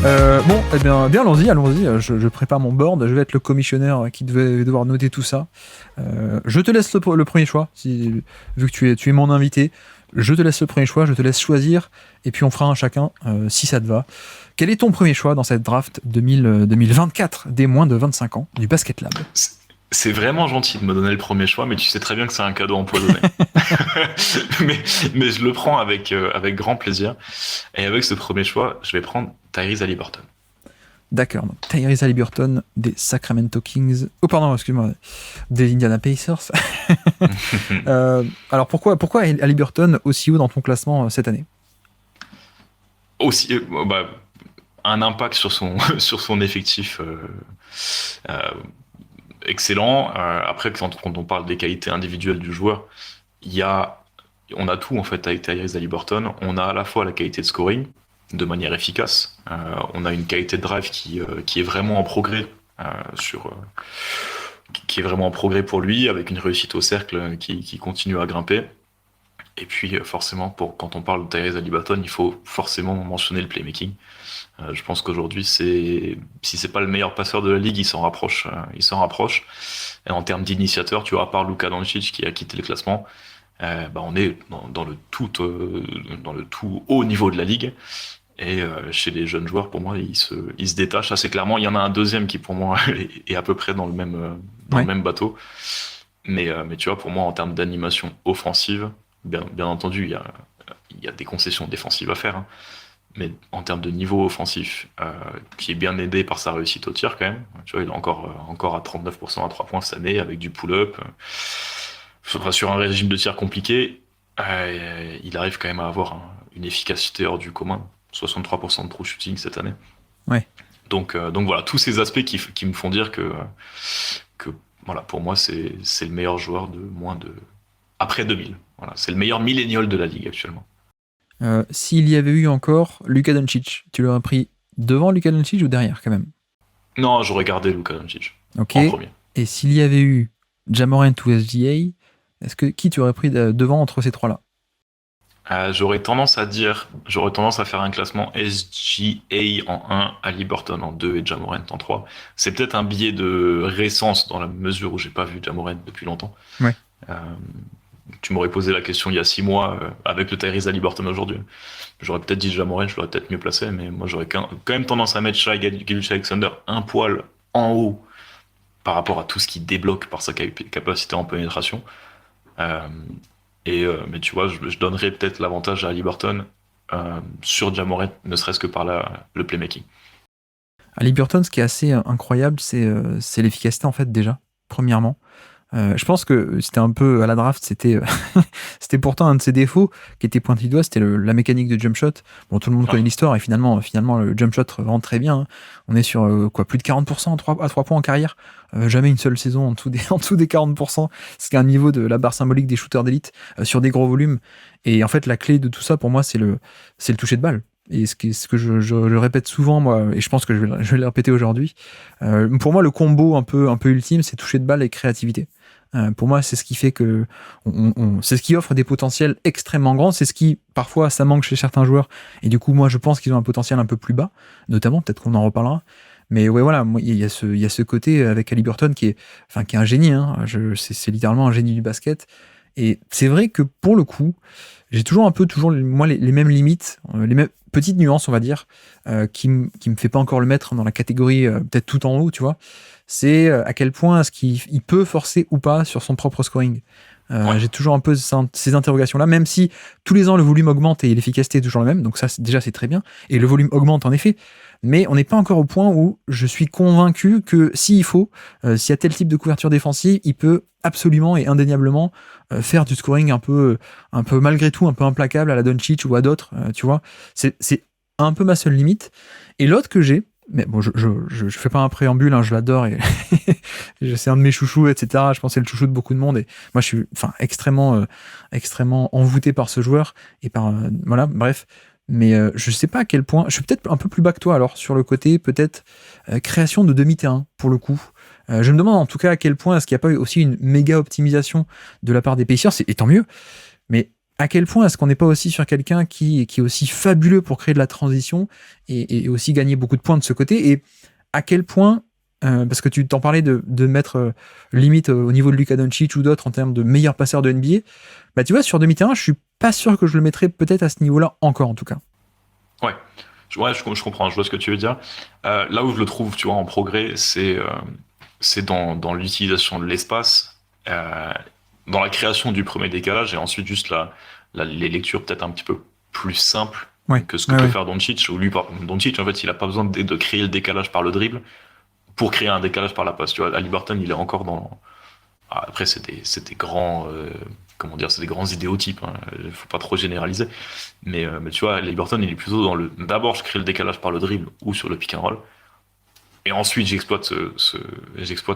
Bon, eh bien, allons-y. Je prépare mon board. Je vais être le commissionnaire qui devait devoir noter tout ça. Je te laisse le premier choix, vu que tu es mon invité. Je te laisse le premier choix, je te laisse choisir, et puis on fera un chacun si ça te va. Quel est ton premier choix dans cette draft 2024 des moins de 25 ans du Basket Lab? C'est vraiment gentil de me donner le premier choix, mais tu sais très bien que c'est un cadeau empoisonné. mais je le prends avec grand plaisir. Et avec ce premier choix, je vais prendre Tyrese Haliburton. D'accord, donc Tyrese Haliburton des Sacramento Kings. Oh pardon, excuse-moi, des Indiana Pacers. Alors pourquoi Haliburton aussi haut dans ton classement cette année? Aussi, un impact sur son effectif excellent. Après, quand on parle des qualités individuelles du joueur, on a tout en fait avec Tyrese Haliburton. On a à la fois la qualité de scoring de manière efficace. On a une qualité de drive qui est vraiment en progrès qui est vraiment en progrès pour lui, avec une réussite au cercle qui continue à grimper. Et puis forcément, quand on parle de Tyrese Haliburton, il faut forcément mentionner le playmaking. Je pense qu'aujourd'hui, si c'est pas le meilleur passeur de la ligue, il s'en rapproche. Et en termes d'initiateur, tu vois, à part Luka Doncic qui a quitté le classement, on est dans le tout haut niveau de la ligue. Et chez les jeunes joueurs, pour moi, il se détache assez clairement. Il y en a un deuxième qui, pour moi, est à peu près dans le même bateau. Mais tu vois, pour moi, en termes d'animation offensive, bien entendu, il y a des concessions défensives à faire, hein. Mais en termes de niveau offensif, qui est bien aidé par sa réussite au tir quand même. Tu vois, il est encore à 39% à 3 points cette année, avec du pull-up. Sur un régime de tir compliqué, il arrive quand même à avoir une efficacité hors du commun. 63% de true shooting cette année. Ouais. Donc voilà, tous ces aspects qui me font dire que voilà, pour moi, c'est le meilleur joueur après 2000. Voilà, c'est le meilleur millénial de la ligue actuellement. S'il y avait eu encore Luka Doncic, tu l'aurais pris devant Luka Doncic ou derrière quand même? Non, j'aurais gardé Luka Doncic en premier. Et s'il y avait eu Ja Morant ou SGA, qui tu aurais pris devant entre ces trois-là? J'aurais tendance à faire un classement SGA en 1, Haliburton en 2 et Ja Morant en 3. C'est peut-être un biais de récence dans la mesure où j'ai pas vu Ja Morant depuis longtemps. Ouais. Tu m'aurais posé la question il y a 6 mois avec le Tyrese Haliburton aujourd'hui. J'aurais peut-être dit Ja Morant, je l'aurais peut-être mieux placé, mais moi j'aurais quand même tendance à mettre Shai Gilgeous-Alexander un poil en haut par rapport à tout ce qu'il débloque par sa capacité en pénétration. Mais tu vois, je donnerais peut-être l'avantage à Haliburton sur Ja Morant, ne serait-ce que par le playmaking. Haliburton, ce qui est assez incroyable, c'est l'efficacité en fait déjà, premièrement. Je pense que c'était un peu à la draft, c'était pourtant un de ses défauts qui était pointé du doigt, c'était la mécanique de jump shot. Bon, tout le monde connaît l'histoire et finalement le jump shot rentre très bien, hein. On est sur plus de 40% à 3 points en carrière. Jamais une seule saison en dessous des 40%. C'est un niveau de la barre symbolique des shooters d'élite sur des gros volumes. Et en fait, la clé de tout ça pour moi, c'est le toucher de balle. Et ce que je répète souvent, moi, et je pense que je vais le répéter aujourd'hui. Pour moi, le combo un peu ultime, c'est toucher de balle et créativité. Pour moi, c'est ce qui fait que c'est ce qui offre des potentiels extrêmement grands. C'est ce qui, parfois, ça manque chez certains joueurs. Et du coup, moi, je pense qu'ils ont un potentiel un peu plus bas, notamment, peut-être qu'on en reparlera. Mais ouais, voilà, il y a ce côté avec Haliburton qui est un génie, hein. C'est littéralement un génie du basket. Et c'est vrai que pour le coup, j'ai toujours moi, les mêmes limites, les mêmes petites nuances, on va dire, qui me fait pas encore le mettre dans la catégorie peut-être tout en haut, tu vois. C'est à quel point est-ce qu'il peut forcer ou pas sur son propre scoring. J'ai toujours un peu ces interrogations-là, même si tous les ans le volume augmente et l'efficacité est toujours la même, donc ça déjà c'est très bien, et le volume augmente en effet, mais on n'est pas encore au point où je suis convaincu que s'il y a tel type de couverture défensive, il peut absolument et indéniablement faire du scoring un peu malgré tout, un peu implacable à la Doncic ou à d'autres, tu vois. C'est un peu ma seule limite. Et l'autre que j'ai, mais bon, je fais pas un préambule, hein, je l'adore et c'est un de mes chouchous, etc. Je pense que c'est le chouchou de beaucoup de monde et moi je suis extrêmement envoûté par ce joueur et par voilà, bref. Mais je sais pas à quel point, je suis peut-être un peu plus bas que toi alors sur le côté peut-être création de demi-terrain pour le coup. Je me demande en tout cas à quel point est-ce qu'il n'y a pas eu aussi une méga optimisation de la part des Pacers, et tant mieux. Mais à quel point est-ce qu'on n'est pas aussi sur quelqu'un qui est aussi fabuleux pour créer de la transition et aussi gagner beaucoup de points de ce côté, et à quel point, parce que tu t'en parlais de mettre limite au niveau de Luka Doncic ou d'autres en termes de meilleur passeur de NBA, bah tu vois, sur demi-terrain, je suis pas sûr que je le mettrais peut-être à ce niveau-là encore, en tout cas. Ouais, je comprends, je vois ce que tu veux dire. Là où je le trouve, tu vois, en progrès, c'est dans l'utilisation de l'espace, dans la création du premier décalage et ensuite juste les lectures peut-être un petit peu plus simples Ouais, que ce que ouais, peut ouais. faire Doncic. Ou lui, Doncic, en fait, il a pas besoin de créer le décalage par le dribble pour créer un décalage par la passe. Tu vois, Haliburton, il est encore dans. Après, c'est des grands, comment dire, c'est des grands idéotypes. Hein. Il faut pas trop généraliser. Mais tu vois, Haliburton, il est plutôt dans le. D'abord, je crée le décalage par le dribble ou sur le pick and roll. Et ensuite, j'exploite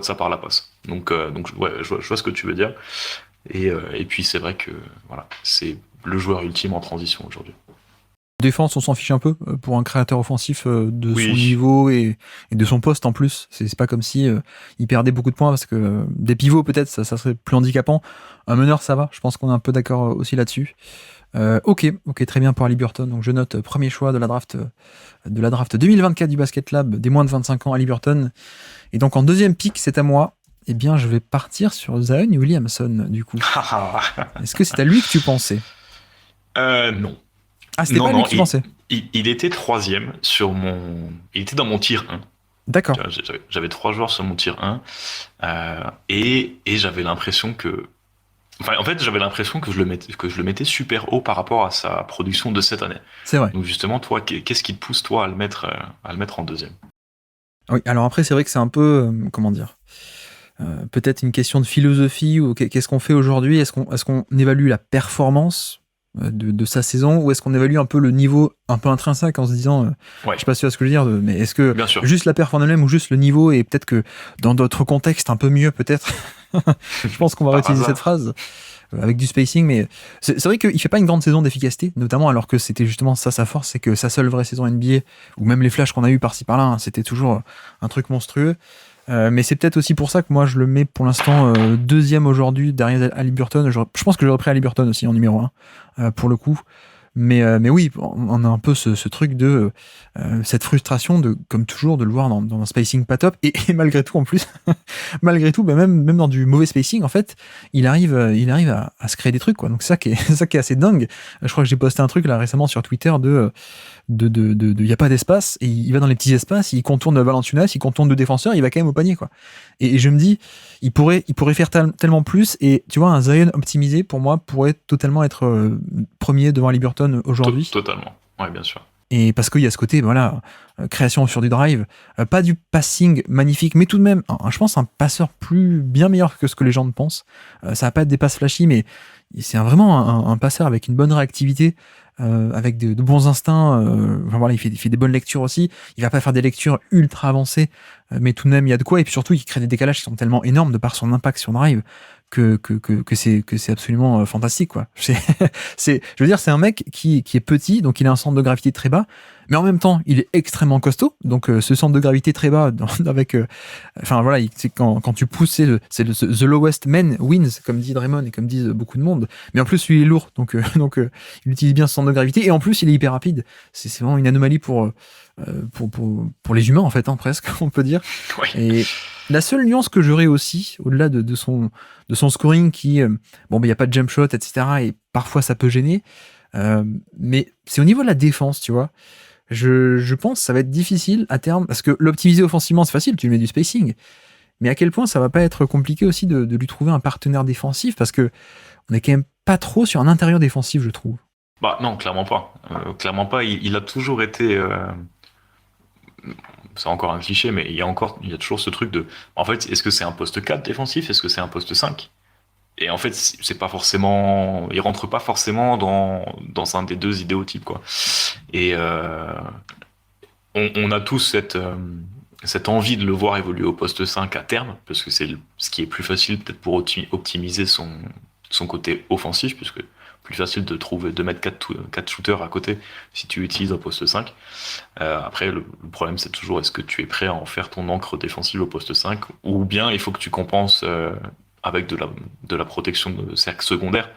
ça par la passe. Donc ouais, je vois ce que tu veux dire. Et puis, c'est vrai que voilà, c'est le joueur ultime en transition aujourd'hui. Défense, on s'en fiche un peu pour un créateur offensif de son Oui, niveau et de son poste en plus. C'est pas comme si il perdait beaucoup de points parce que des pivots peut-être ça serait plus handicapant. Un meneur ça va. Je pense qu'on est un peu d'accord aussi là-dessus. Ok, très bien pour Haliburton. Donc je note premier choix de la draft 2024 du Basket Lab des moins de 25 ans Haliburton. Et donc en deuxième pick, c'est à moi. Eh bien, je vais partir sur Zion Williamson du coup. Est-ce que c'est à lui que tu pensais? non. Ah, c'était pas Non, à lui non, que tu pensais. il était troisième sur mon. Il était dans mon tier 1. Tu D'accord. vois, j'avais 3 joueurs sur mon tier 1. Et j'avais l'impression que. Enfin, en fait, j'avais l'impression que je le mettais super haut par rapport à sa production de cette année. C'est vrai. Donc, justement, toi, qu'est-ce qui te pousse, toi, à le mettre en deuxième? Oui, alors après, c'est vrai que c'est un peu, comment dire, peut-être une question de philosophie ou qu'est-ce qu'on fait aujourd'hui? Est-ce qu'on évalue la performance de sa saison ou est-ce qu'on évalue un peu le niveau un peu intrinsèque en se disant, je Ouais, sais pas si tu vois ce que je veux dire, mais est-ce que bien sûr. juste la perf en elle-même ou juste le niveau et peut-être que dans d'autres contextes un peu mieux peut-être, je pense qu'on va Par réutiliser cette hasard. phrase avec du spacing, mais c'est vrai qu'il fait pas une grande saison d'efficacité, notamment alors que c'était justement ça sa force, c'est que sa seule vraie saison NBA, ou même les flashs qu'on a eu par-ci par-là, hein, c'était toujours un truc monstrueux. Mais c'est peut-être aussi pour ça que moi je le mets pour l'instant deuxième aujourd'hui derrière Haliburton. Je pense que j'aurais pris Haliburton aussi en numéro 1 pour le coup. Mais oui, on a un peu ce truc de cette frustration de, comme toujours, de le voir dans un spacing pas top. Et malgré tout, en plus, malgré tout, bah même dans du mauvais spacing, en fait, il arrive à se créer des trucs, quoi. Donc ça qui est, ça qui est assez dingue. Je crois que j'ai posté un truc là récemment sur Twitter y a pas d'espace, et il va dans les petits espaces, il contourne Valanciunas, il contourne deux défenseurs, il va quand même au panier, quoi. Et je me dis, il pourrait faire tellement plus, et tu vois, un Zion optimisé, pour moi, pourrait totalement être premier devant Haliburton aujourd'hui. Totalement. Ouais, bien sûr. Et parce qu'il y a ce côté, voilà, création sur du drive, pas du passing magnifique, mais tout de même, je pense un passeur bien meilleur que ce que les gens ne pensent. Ça va pas être des passes flashy, mais c'est vraiment un passeur avec une bonne réactivité, avec de bons instincts. Enfin, voilà, il fait des bonnes lectures aussi. Il va pas faire des lectures ultra avancées, mais tout de même, il y a de quoi. Et puis surtout, il crée des décalages qui sont tellement énormes de par son impact sur drive que c'est absolument fantastique, quoi. Je veux dire, c'est un mec qui est petit, donc il a un centre de gravité très bas, mais en même temps, il est extrêmement costaud. Donc ce centre de gravité très bas, enfin voilà, c'est quand tu pousses, the lowest man wins, comme dit Draymond et comme disent beaucoup de monde. Mais en plus, lui, il est lourd, donc il utilise bien ce centre de gravité, et en plus, il est hyper rapide. C'est vraiment une anomalie pour les humains, en fait, hein, presque, on peut dire. Ouais. Et la seule nuance que j'aurais aussi, au-delà de son scoring qui, bon, il n'y a pas de jump shot, etc. Et parfois ça peut gêner. Mais c'est au niveau de la défense, tu vois. Je pense que ça va être difficile à terme, parce que l'optimiser offensivement, c'est facile, tu lui mets du spacing. Mais à quel point ça va pas être compliqué aussi de lui trouver un partenaire défensif, parce que on est quand même pas trop sur un intérieur défensif, je trouve. Bah non, clairement pas. Clairement pas. Il a toujours été. C'est encore un cliché, mais il y a toujours ce truc de. En fait, est-ce que c'est un poste 4 défensif? Est-ce que c'est un poste 5? Et en fait, c'est pas forcément. Il rentre pas forcément dans un des deux idéotypes, quoi. Et on a tous cette envie de le voir évoluer au poste 5 à terme, parce que c'est ce qui est plus facile peut-être pour optimiser son côté offensif, puisque plus facile de mettre 4 shooters à côté si tu utilises un poste 5. Après, le problème, c'est toujours est-ce que tu es prêt à en faire ton encre défensive au poste 5, ou bien il faut que tu compenses avec de la protection de cercle secondaire.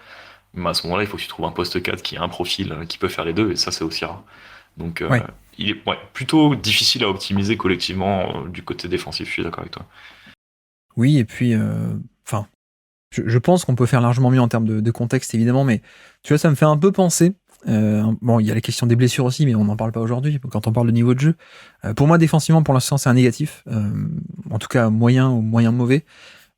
Mais à ce moment-là, il faut que tu trouves un poste 4 qui a un profil qui peut faire les deux, et ça, c'est aussi rare. Donc, Ouais. il est plutôt difficile à optimiser collectivement du côté défensif, je suis d'accord avec toi. Oui, et puis, enfin, je pense qu'on peut faire largement mieux en termes de contexte, évidemment, mais tu vois, ça me fait un peu penser. Bon, il y a la question des blessures aussi, mais on n'en parle pas aujourd'hui quand on parle de niveau de jeu. Pour moi, défensivement, pour l'instant, c'est un négatif. En tout cas, moyen ou moyen mauvais.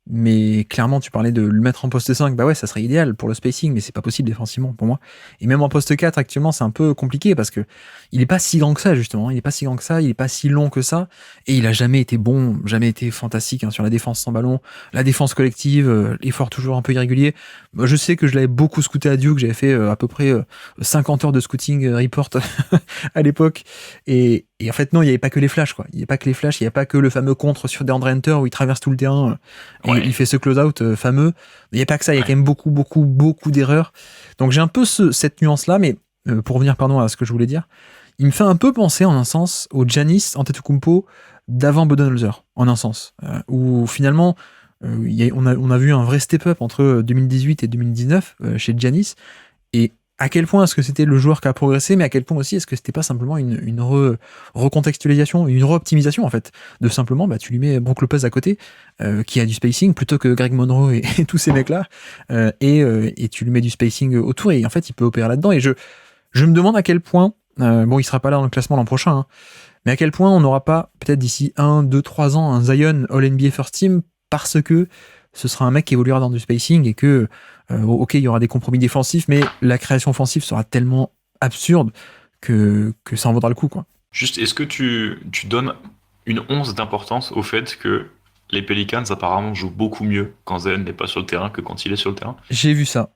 Mais clairement, tu parlais de le mettre en poste 5, bah ouais, ça serait idéal pour le spacing, mais c'est pas possible défensivement pour moi. Et même en poste 4, actuellement, c'est un peu compliqué parce que il est pas si grand que ça, justement. Il est pas si grand que ça, il est pas si long que ça. Et il a jamais été bon, jamais été fantastique sur la défense sans ballon, la défense collective, l'effort toujours un peu irrégulier. Moi, je sais que je l'avais beaucoup scouté à Duke, j'avais fait à peu près 50 heures de scouting report à l'époque. Et en fait, non, il n'y avait pas que les flashs, quoi. Il n'y a pas que les flashs, il n'y a pas que le fameux contre sur DeAndre Hunter où il traverse tout le terrain et il fait ce close-out fameux. Il n'y a pas que ça, il y a quand même beaucoup d'erreurs. Donc j'ai un peu cette nuance-là, mais pour revenir, pardon, à ce que je voulais dire, il me fait un peu penser, en un sens, au Giannis Antetokounmpo d'avant Budenholzer, en un sens. Où finalement, on a vu un vrai step-up entre 2018 et 2019 chez Giannis. Et à quel point est-ce que c'était le joueur qui a progressé, mais à quel point aussi est-ce que c'était pas simplement une recontextualisation, une re-optimisation en fait, de simplement tu lui mets Brook Lopez à côté, qui a du spacing plutôt que Greg Monroe et tous ces mecs-là, et tu lui mets du spacing autour et en fait il peut opérer là-dedans. Et je me demande à quel point, bon il sera pas là dans le classement l'an prochain, hein, mais à quel point on n'aura pas peut-être d'ici 1, 2, 3 ans un Zion All-NBA First Team parce que ce sera un mec qui évoluera dans du spacing et que ok, il y aura des compromis défensifs, mais la création offensive sera tellement absurde que ça en vaudra le coup, quoi. Juste, est-ce que tu donnes une once d'importance au fait que les Pelicans apparemment jouent beaucoup mieux quand Zion n'est pas sur le terrain que quand il est sur le terrain? J'ai vu ça.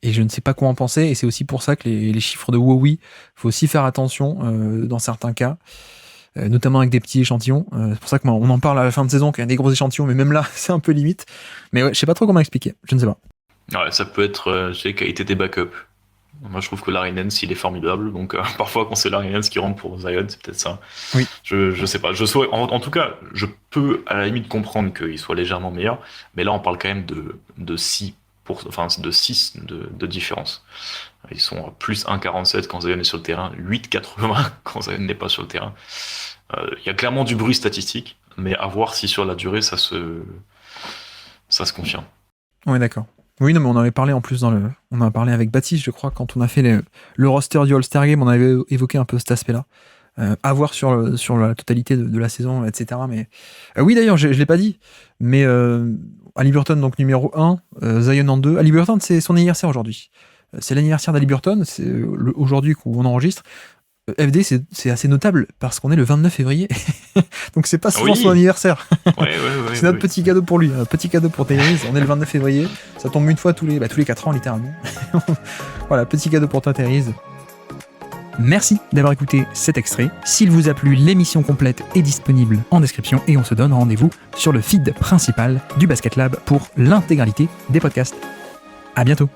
Et je ne sais pas quoi en penser, et c'est aussi pour ça que les chiffres de WoWi, faut aussi faire attention dans certains cas, notamment avec des petits échantillons. C'est pour ça qu'on en parle à la fin de saison, qu'il y a des gros échantillons, mais même là, c'est un peu limite. Mais ouais, je sais pas trop comment expliquer, je ne sais pas. Ouais, ça peut être qualité des backups. Moi, je trouve que Larry Nance, il est formidable. Donc, parfois, quand c'est Larry Nance qui rentre pour Zion, c'est peut-être ça. Oui. Je sais pas. En tout cas, je peux à la limite comprendre qu'il soit légèrement meilleur. Mais là, on parle quand même de 6 de différence. Ils sont à plus 1,47 quand Zion est sur le terrain, 8,80 quand Zion n'est pas sur le terrain. Il y a clairement du bruit statistique, mais à voir si sur la durée, ça se confirme. Ouais, d'accord. Oui, non, mais on en avait parlé en plus on en a parlé avec Baptiste, je crois, quand on a fait le roster du All-Star Game, on avait évoqué un peu cet aspect-là. À voir sur la totalité de la saison, etc. Mais oui, d'ailleurs, je l'ai pas dit, mais Haliburton, donc numéro 1, Zion en 2. Haliburton, c'est son anniversaire aujourd'hui. C'est l'anniversaire d'Haliburton, c'est aujourd'hui où on enregistre. FD, c'est assez notable parce qu'on est le 29 février. Donc c'est pas souvent son anniversaire. Ouais, c'est notre petit cadeau pour lui, un petit cadeau pour Tyrese. On est le 29 février, ça tombe une fois tous les 4 ans littéralement. Voilà, petit cadeau pour toi Tyrese. Merci d'avoir écouté cet extrait. S'il vous a plu, l'émission complète est disponible en description et on se donne rendez-vous sur le feed principal du Basket Lab pour l'intégralité des podcasts. À bientôt.